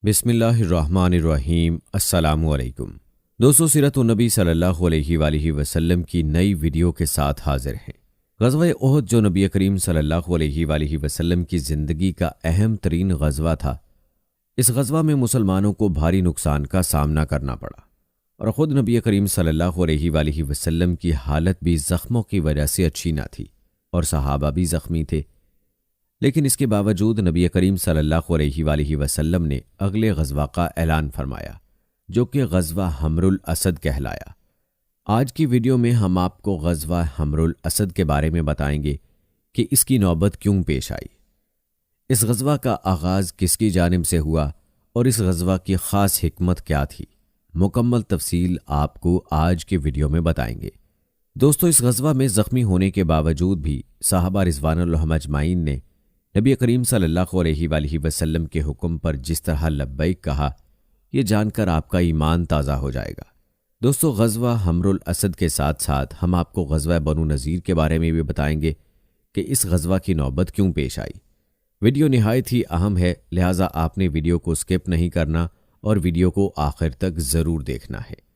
بسم اللہ الرحمن الرحیم۔ السلام علیکم دوستو، سیرت النبی صلی اللہ علیہ وآلہ وسلم کی نئی ویڈیو کے ساتھ حاضر ہیں۔ غزوہ احد جو نبی کریم صلی اللہ علیہ وآلہ وسلم کی زندگی کا اہم ترین غزوہ تھا، اس غزوہ میں مسلمانوں کو بھاری نقصان کا سامنا کرنا پڑا اور خود نبی کریم صلی اللہ علیہ وآلہ وسلم کی حالت بھی زخموں کی وجہ سے اچھی نہ تھی اور صحابہ بھی زخمی تھے، لیکن اس کے باوجود نبی کریم صلی اللہ علیہ وآلہ وسلم نے اگلے غزوہ کا اعلان فرمایا، جو کہ غزوہ حمر الاسد کہلایا۔ آج کی ویڈیو میں ہم آپ کو غزوہ حمر الاسد کے بارے میں بتائیں گے کہ اس کی نوبت کیوں پیش آئی، اس غزوہ کا آغاز کس کی جانب سے ہوا اور اس غزوہ کی خاص حکمت کیا تھی۔ مکمل تفصیل آپ کو آج کے ویڈیو میں بتائیں گے۔ دوستو، اس غزوہ میں زخمی ہونے کے باوجود بھی صحابہ رضوان اللہ اجمعین نے نبی کریم صلی اللہ علیہ وآلہ وسلم کے حکم پر جس طرح لبیک کہا، یہ جان کر آپ کا ایمان تازہ ہو جائے گا۔ دوستو، غزوہ حمر الاسد کے ساتھ ساتھ ہم آپ کو غزوہ بنو نذیر کے بارے میں بھی بتائیں گے کہ اس غزوہ کی نوبت کیوں پیش آئی۔ ویڈیو نہایت ہی اہم ہے، لہٰذا آپ نے ویڈیو کو سکپ نہیں کرنا اور ویڈیو کو آخر تک ضرور دیکھنا ہے۔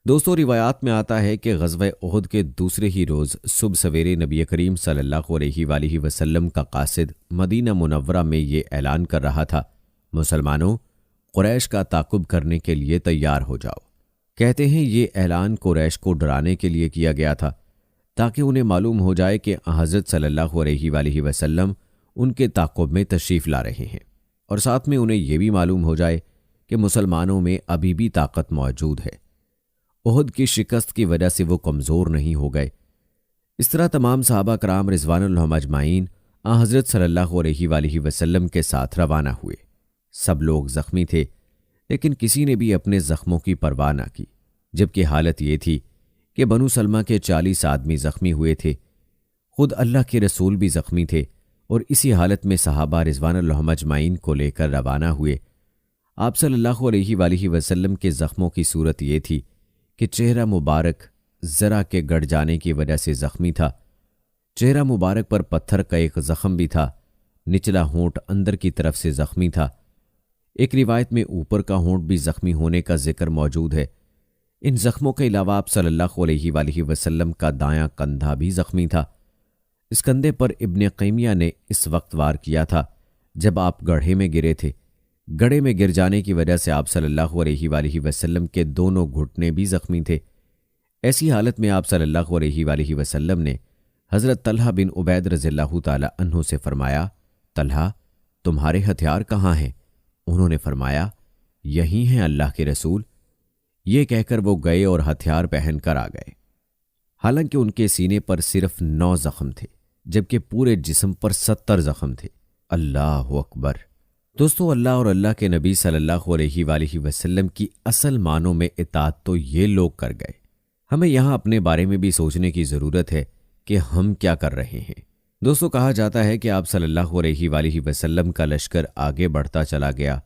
دوستو، روایات میں آتا ہے کہ غزوہ احد کے دوسرے ہی روز صبح سویرے نبی کریم صلی اللہ علیہ وآلہ وسلم کا قاصد مدینہ منورہ میں یہ اعلان کر رہا تھا، مسلمانوں، قریش کا تعاقب کرنے کے لیے تیار ہو جاؤ۔ کہتے ہیں یہ اعلان قریش کو ڈرانے کے لیے کیا گیا تھا، تاکہ انہیں معلوم ہو جائے کہ حضرت صلی اللہ علیہ وآلہ وسلم ان کے تعاقب میں تشریف لا رہے ہیں، اور ساتھ میں انہیں یہ بھی معلوم ہو جائے کہ مسلمانوں میں ابھی بھی طاقت موجود ہے، احد کی شکست کی وجہ سے وہ کمزور نہیں ہو گئے۔ اس طرح تمام صحابہ کرام رضوان اللہ اجمعین حضرت صلی اللہ علیہ وآلہ وسلم کے ساتھ روانہ ہوئے۔ سب لوگ زخمی تھے، لیکن کسی نے بھی اپنے زخموں کی پرواہ نہ کی، جبکہ حالت یہ تھی کہ بنو سلمہ کے 40 آدمی زخمی ہوئے تھے، خود اللہ کے رسول بھی زخمی تھے، اور اسی حالت میں صحابہ رضوان اللہ اجمعین کو لے کر روانہ ہوئے۔ آپ صلی اللہ علیہ وآلہ وسلم کے زخموں کی صورت یہ تھی کہ چہرہ مبارک ذرا کے گڑ جانے کی وجہ سے زخمی تھا، چہرہ مبارک پر پتھر کا ایک زخم بھی تھا، نچلا ہونٹ اندر کی طرف سے زخمی تھا، ایک روایت میں اوپر کا ہونٹ بھی زخمی ہونے کا ذکر موجود ہے۔ ان زخموں کے علاوہ آپ صلی اللہ علیہ وآلہ وسلم کا دایاں کندھا بھی زخمی تھا۔ اس کندھے پر ابن قیمیہ نے اس وقت وار کیا تھا جب آپ گڑھے میں گرے تھے، گڑھے میں گر جانے کی وجہ سے آپ صلی اللہ علیہ وآلہ وسلم کے دونوں گھٹنے بھی زخمی تھے۔ ایسی حالت میں آپ صلی اللہ علیہ وآلہ وسلم نے حضرت طلحہ بن عبید رضی اللہ تعالی عنہ سے فرمایا، طلحہ، تمہارے ہتھیار کہاں ہیں؟ انہوں نے فرمایا، یہی ہیں اللہ کے رسول۔ یہ کہہ کر وہ گئے اور ہتھیار پہن کر آ گئے۔ حالانکہ ان کے سینے پر صرف 9 زخم تھے، جبکہ پورے جسم پر 70 زخم تھے۔ اللہ اکبر۔ دوستو، اللہ اور اللہ کے نبی صلی اللہ علیہ وآلہ وسلم کی اصل معنوں میں اطاعت تو یہ لوگ کر گئے۔ ہمیں یہاں اپنے بارے میں بھی سوچنے کی ضرورت ہے کہ ہم کیا کر رہے ہیں۔ دوستو، کہا جاتا ہے کہ آپ صلی اللہ علیہ وآلہ وسلم کا لشکر آگے بڑھتا چلا گیا،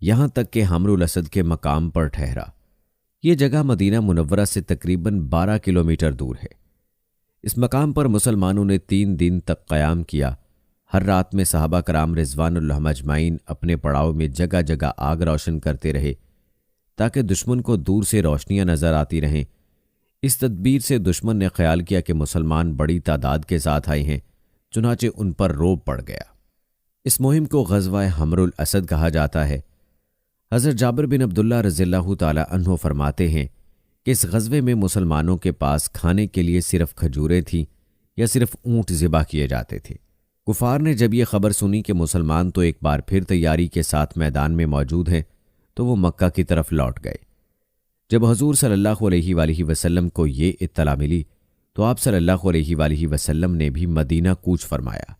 یہاں تک کہ حمر الاسد کے مقام پر ٹھہرا۔ یہ جگہ مدینہ منورہ سے تقریباً 12 کلومیٹر دور ہے۔ اس مقام پر مسلمانوں نے 3 دن تک قیام کیا۔ ہر رات میں صحابہ کرام رضوان اللہ اجمعین اپنے پڑاؤ میں جگہ جگہ آگ روشن کرتے رہے، تاکہ دشمن کو دور سے روشنیاں نظر آتی رہیں۔ اس تدبیر سے دشمن نے خیال کیا کہ مسلمان بڑی تعداد کے ساتھ آئے ہیں، چنانچہ ان پر روب پڑ گیا۔ اس مہم کو غزوہ حمر الاسد کہا جاتا ہے۔ حضرت جابر بن عبداللہ رضی اللہ تعالی عنہ فرماتے ہیں کہ اس غزوے میں مسلمانوں کے پاس کھانے کے لیے صرف کھجوریں تھیں یا صرف اونٹ ذبح کیے جاتے تھے۔ کفار نے جب یہ خبر سنی کہ مسلمان تو ایک بار پھر تیاری کے ساتھ میدان میں موجود ہیں، تو وہ مکہ کی طرف لوٹ گئے۔ جب حضور صلی اللہ علیہ وآلہ وسلم کو یہ اطلاع ملی تو آپ صلی اللہ علیہ وآلہ وسلم نے بھی مدینہ کوچ فرمایا۔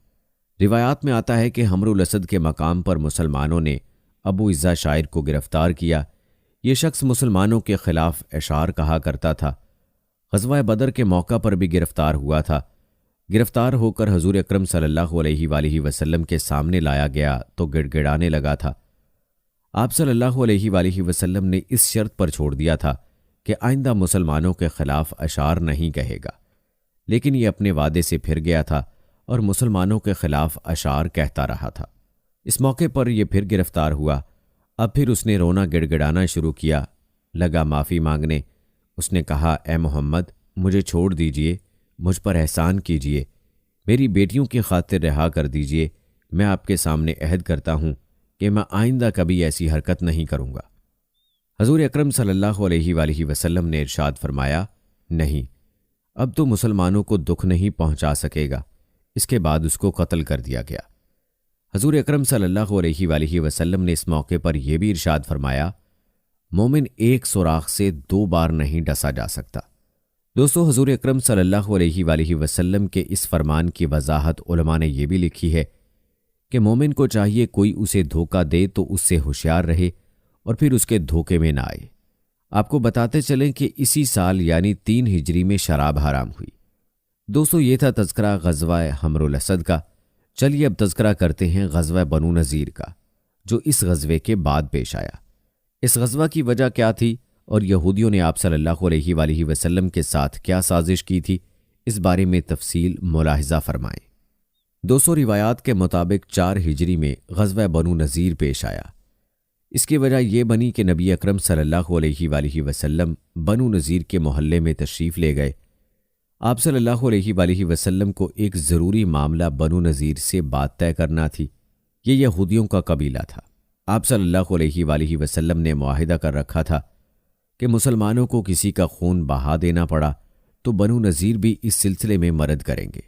روایات میں آتا ہے کہ حمر الاسد کے مقام پر مسلمانوں نے ابو عزہ شاعر کو گرفتار کیا۔ یہ شخص مسلمانوں کے خلاف اشعار کہا کرتا تھا۔ غزوہ بدر کے موقع پر بھی گرفتار ہوا تھا۔ گرفتار ہو کر حضور اکرم صلی اللہ علیہ وآلہ وسلم کے سامنے لایا گیا تو گڑ گڑانے لگا تھا۔ آپ صلی اللہ علیہ وآلہ وسلم نے اس شرط پر چھوڑ دیا تھا کہ آئندہ مسلمانوں کے خلاف اشعار نہیں کہے گا، لیکن یہ اپنے وعدے سے پھر گیا تھا اور مسلمانوں کے خلاف اشعار کہتا رہا تھا۔ اس موقع پر یہ پھر گرفتار ہوا۔ اب پھر اس نے رونا گڑگڑانا شروع کیا، لگا معافی مانگنے۔ اس نے کہا، اے محمد، مجھے چھوڑ دیجئے، مجھ پر احسان کیجئے، میری بیٹیوں کی خاطر رہا کر دیجئے۔ میں آپ کے سامنے عہد کرتا ہوں کہ میں آئندہ کبھی ایسی حرکت نہیں کروں گا۔ حضور اکرم صلی اللہ علیہ وآلہ وسلم نے ارشاد فرمایا، نہیں، اب تو مسلمانوں کو دکھ نہیں پہنچا سکے گا۔ اس کے بعد اس کو قتل کر دیا گیا۔ حضور اکرم صلی اللہ علیہ وآلہ وسلم نے اس موقع پر یہ بھی ارشاد فرمایا، مومن ایک سوراخ سے 2 بار نہیں ڈسا جا سکتا۔ دوستو، حضور اکرم صلی اللہ علیہ وآلہ وسلم کے اس فرمان کی وضاحت علماء نے یہ بھی لکھی ہے کہ مومن کو چاہیے کوئی اسے دھوکہ دے تو اس سے ہوشیار رہے اور پھر اس کے دھوکے میں نہ آئے۔ آپ کو بتاتے چلیں کہ اسی سال یعنی 3 ہجری میں شراب حرام ہوئی۔ دوستو، یہ تھا تذکرہ غزوہ حمر الاسد کا۔ چلیے اب تذکرہ کرتے ہیں غزوہ بنو نذیر کا، جو اس غزوے کے بعد پیش آیا۔ اس غزوہ کی وجہ کیا تھی اور یہودیوں نے آپ صلی اللہ علیہ وآلہ وسلم کے ساتھ کیا سازش کی تھی، اس بارے میں تفصیل ملاحظہ فرمائیں۔ 200 روایات کے مطابق 4 ہجری میں غزوہ بنو نذیر پیش آیا۔ اس کی وجہ یہ بنی کہ نبی اکرم صلی اللہ علیہ وآلہ وسلم بنو نذیر کے محلے میں تشریف لے گئے۔ آپ صلی اللہ علیہ وآلہ وسلم کو ایک ضروری معاملہ بنو نذیر سے بات طے کرنا تھی۔ یہ یہودیوں کا قبیلہ تھا۔ آپ صلی اللہ علیہ وآلہ وسلم نے معاہدہ کر رکھا تھا کہ مسلمانوں کو کسی کا خون بہا دینا پڑا تو بنو نذیر بھی اس سلسلے میں مدد کریں گے۔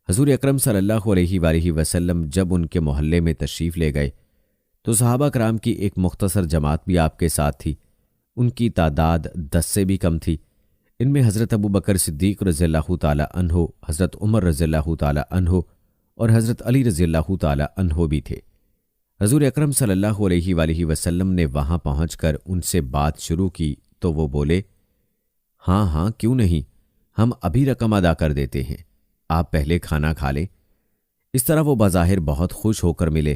حضور اکرم صلی اللہ علیہ وآلہ وسلم جب ان کے محلے میں تشریف لے گئے تو صحابہ کرام کی ایک مختصر جماعت بھی آپ کے ساتھ تھی۔ ان کی تعداد 10 سے بھی کم تھی۔ ان میں حضرت ابو بکر صدیق رضی اللہ تعالی عنہ، حضرت عمر رضی اللہ تعالی عنہ اور حضرت علی رضی اللہ تعالی عنہ بھی تھے۔ حضور اکرم صلی اللہ علیہ وآلہ وسلم نے وہاں پہنچ کر ان سے بات شروع کی تو وہ بولے، ہاں ہاں کیوں نہیں، ہم ابھی رقم ادا کر دیتے ہیں، آپ پہلے کھانا کھا لیں۔ اس طرح وہ بظاہر بہت خوش ہو کر ملے،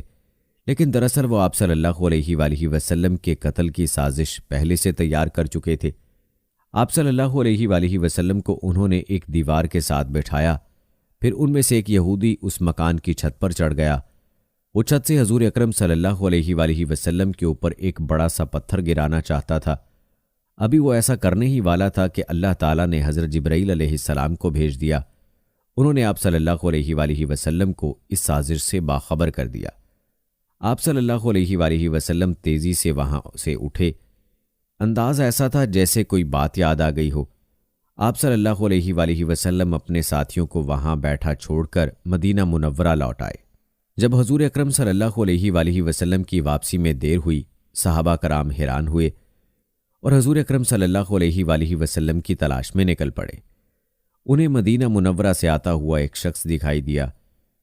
لیکن دراصل وہ آپ صلی اللہ علیہ وآلہ وسلم کے قتل کی سازش پہلے سے تیار کر چکے تھے۔ آپ صلی اللہ علیہ وآلہ وسلم کو انہوں نے ایک دیوار کے ساتھ بٹھایا، پھر ان میں سے ایک یہودی اس مکان کی چھت پر چڑھ گیا۔ وہ چھت سے حضور اکرم صلی اللہ علیہ وآلہ وسلم کے اوپر ایک بڑا سا پتھر گرانا چاہتا تھا۔ ابھی وہ ایسا کرنے ہی والا تھا کہ اللہ تعالیٰ نے حضرت جبرائیل علیہ السلام کو بھیج دیا۔ انہوں نے آپ صلی اللہ علیہ وآلہ وسلم کو اس سازش سے باخبر کر دیا۔ آپ صلی اللہ علیہ وآلہ وسلم تیزی سے وہاں سے اٹھے۔ انداز ایسا تھا جیسے کوئی بات یاد آ گئی ہو۔ آپ صلی اللہ علیہ وآلہ وسلم اپنے ساتھیوں کو وہاں بیٹھا چھوڑ کر مدینہ منورہ لوٹ آئے۔ جب حضور اکرم صلی اللہ علیہ وآلہ وسلم کی واپسی میں دیر ہوئی، صحابہ کرام حیران ہوئے اور حضور اکرم صلی اللہ علیہ وآلہ وسلم کی تلاش میں نکل پڑے۔ انہیں مدینہ منورہ سے آتا ہوا ایک شخص دکھائی دیا۔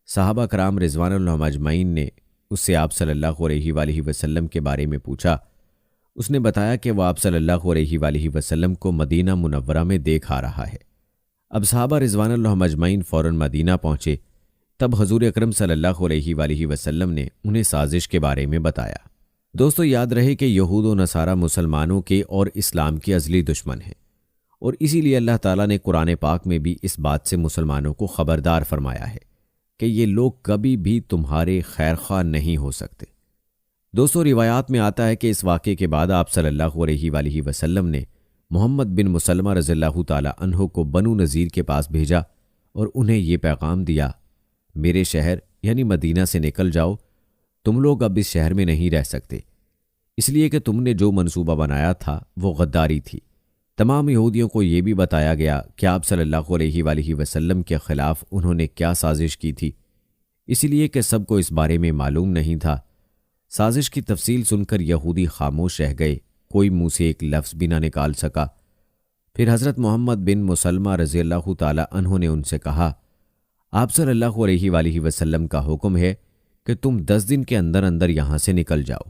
صحابہ کرام رضوان اللہ اجمعین نے اس سے آپ صلی اللہ علیہ وآلہ وسلم کے بارے میں پوچھا۔ اس نے بتایا کہ وہ آپ صلی اللہ علیہ وآلہ وسلم کو مدینہ منورہ میں دیکھ آ رہا ہے۔ اب صحابہ رضوان اللہ اجمعین فوراً مدینہ پہنچے۔ تب حضور اکرم صلی اللہ علیہ وآلہ وسلم نے انہیں سازش کے بارے میں بتایا۔ دوستو، یاد رہے کہ یہود و نصارہ مسلمانوں کے اور اسلام کے ازلی دشمن ہیں، اور اسی لیے اللہ تعالیٰ نے قرآن پاک میں بھی اس بات سے مسلمانوں کو خبردار فرمایا ہے کہ یہ لوگ کبھی بھی تمہارے خیر خواہ نہیں ہو سکتے۔ دوستو، روایات میں آتا ہے کہ اس واقعے کے بعد آپ صلی اللہ علیہ وآلہ وسلم نے محمد بن مسلمہ رضی اللہ تعالی عنہ کو بنو نذیر کے پاس بھیجا اور انہیں یہ پیغام دیا، میرے شہر یعنی مدینہ سے نکل جاؤ، تم لوگ اب اس شہر میں نہیں رہ سکتے، اس لیے کہ تم نے جو منصوبہ بنایا تھا وہ غداری تھی۔ تمام یہودیوں کو یہ بھی بتایا گیا کہ آپ صلی اللہ علیہ وآلہ وسلم کے خلاف انہوں نے کیا سازش کی تھی، اس لیے کہ سب کو اس بارے میں معلوم نہیں تھا۔ سازش کی تفصیل سن کر یہودی خاموش رہ گئے، کوئی منہ سے ایک لفظ بھی نہ نکال سکا۔ پھر حضرت محمد بن مسلمہ رضی اللہ تعالی عنہ نے ان سے کہا، آپ صلی اللہ علیہ وآلہ وسلم کا حکم ہے کہ تم 10 دن کے اندر اندر یہاں سے نکل جاؤ۔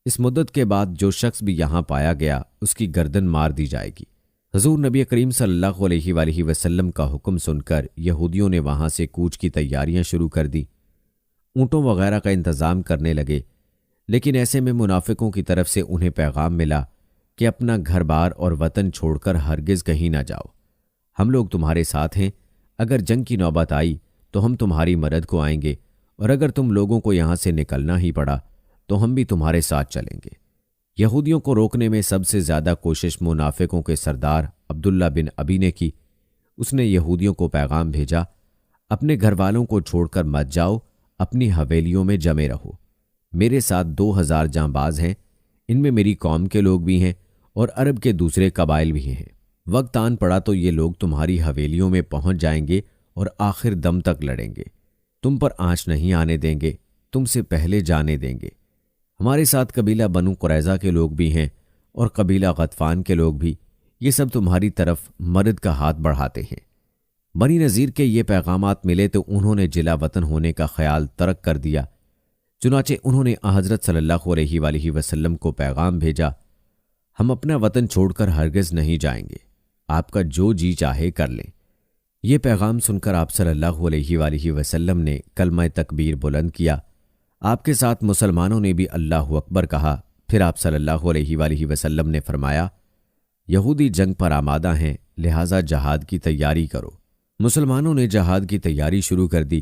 اس مدت کے بعد جو شخص بھی یہاں پایا گیا اس کی گردن مار دی جائے گی۔ حضور نبی کریم صلی اللہ علیہ وآلہ وسلم کا حکم سن کر یہودیوں نے وہاں سے کوچ کی تیاریاں شروع کر دی، اونٹوں وغیرہ کا انتظام کرنے لگے۔ لیکن ایسے میں منافقوں کی طرف سے انہیں پیغام ملا کہ اپنا گھر بار اور وطن چھوڑ کر ہرگز کہیں نہ جاؤ، ہم لوگ تمہارے ساتھ ہیں، اگر جنگ کی نوبت آئی تو ہم تمہاری مدد کو آئیں گے، اور اگر تم لوگوں کو یہاں سے نکلنا ہی پڑا تو ہم بھی تمہارے ساتھ چلیں گے۔ یہودیوں کو روکنے میں سب سے زیادہ کوشش منافقوں کے سردار عبداللہ بن ابی نے کی۔ اس نے یہودیوں کو پیغام بھیجا، اپنے گھر والوں کو چھوڑ کر مت جاؤ، اپنی حویلیوں میں جمے رہو۔ میرے ساتھ 2000 جانباز ہیں، ان میں میری قوم کے لوگ بھی ہیں اور عرب کے دوسرے قبائل بھی ہیں۔ وقت آن پڑا تو یہ لوگ تمہاری حویلیوں میں پہنچ جائیں گے اور آخر دم تک لڑیں گے۔ تم پر آنچ نہیں آنے دیں گے، تم سے پہلے جانے دیں گے۔ ہمارے ساتھ قبیلہ بنو قریظہ کے لوگ بھی ہیں اور قبیلہ غطفان کے لوگ بھی، یہ سب تمہاری طرف مدد کا ہاتھ بڑھاتے ہیں۔ بنی نذیر کے یہ پیغامات ملے تو انہوں نے جلا وطن ہونے کا خیال ترک کر دیا۔ چنانچہ انہوں نے حضرت صلی اللہ علیہ وآلہ وسلم کو پیغام بھیجا، ہم اپنا وطن چھوڑ کر ہرگز نہیں جائیں گے، آپ کا جو جی چاہے کر لیں۔ یہ پیغام سن کر آپ صلی اللہ علیہ وآلہ وسلم نے کلمہ تکبیر بلند کیا۔ آپ کے ساتھ مسلمانوں نے بھی اللہ اکبر کہا۔ پھر آپ صلی اللہ علیہ وآلہ وسلم نے فرمایا، یہودی جنگ پر آمادہ ہیں، لہٰذا جہاد کی تیاری کرو۔ مسلمانوں نے جہاد کی تیاری شروع کر دی۔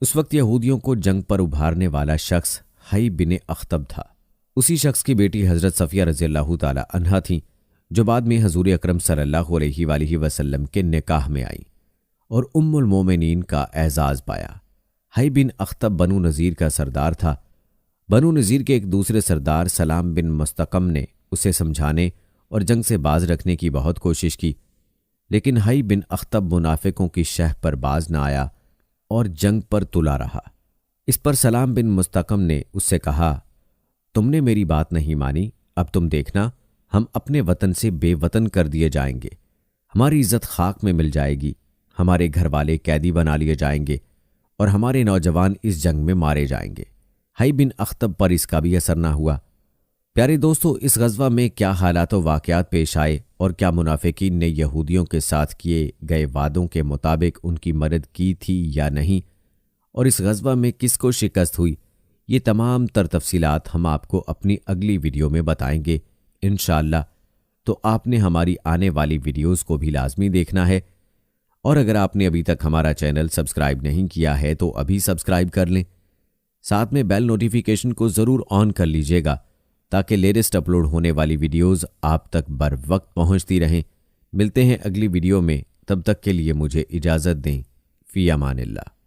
اس وقت یہودیوں کو جنگ پر ابھارنے والا شخص حی بن اخطب تھا۔ اسی شخص کی بیٹی حضرت صفیہ رضی اللہ تعالی عنہا تھیں، جو بعد میں حضور اکرم صلی اللہ علیہ وآلہ وسلم کے نکاح میں آئی اور ام المومنین کا اعزاز پایا۔ حی بن اخطب بنو نذیر کا سردار تھا۔ بنو نذیر کے ایک دوسرے سردار سلام بن مستقم نے اسے سمجھانے اور جنگ سے باز رکھنے کی بہت کوشش کی، لیکن حی بن اخطب منافقوں کی شہ پر باز نہ آیا اور جنگ پر تلا رہا۔ اس پر سلام بن مستقم نے اس سے کہا، تم نے میری بات نہیں مانی، اب تم دیکھنا ہم اپنے وطن سے بے وطن کر دیے جائیں گے، ہماری عزت خاک میں مل جائے گی، ہمارے گھر والے قیدی بنا لیے جائیں گے اور ہمارے نوجوان اس جنگ میں مارے جائیں گے۔ حی بن اخطب پر اس کا بھی اثر نہ ہوا۔ پیارے دوستو، اس غزوہ میں کیا حالات و واقعات پیش آئے اور کیا منافقین نے یہودیوں کے ساتھ کیے گئے وعدوں کے مطابق ان کی مدد کی تھی یا نہیں، اور اس غزوہ میں کس کو شکست ہوئی، یہ تمام تر تفصیلات ہم آپ کو اپنی اگلی ویڈیو میں بتائیں گے انشاءاللہ۔ تو آپ نے ہماری آنے والی ویڈیوز کو بھی لازمی دیکھنا ہے، اور اگر آپ نے ابھی تک ہمارا چینل سبسکرائب نہیں کیا ہے تو ابھی سبسکرائب کر لیں، ساتھ میں بیل نوٹیفیکیشن کو ضرور آن کر لیجئے گا تاکہ لیٹسٹ اپلوڈ ہونے والی ویڈیوز آپ تک بر وقت پہنچتی رہیں۔ ملتے ہیں اگلی ویڈیو میں، تب تک کے لیے مجھے اجازت دیں۔ فی امان اللہ۔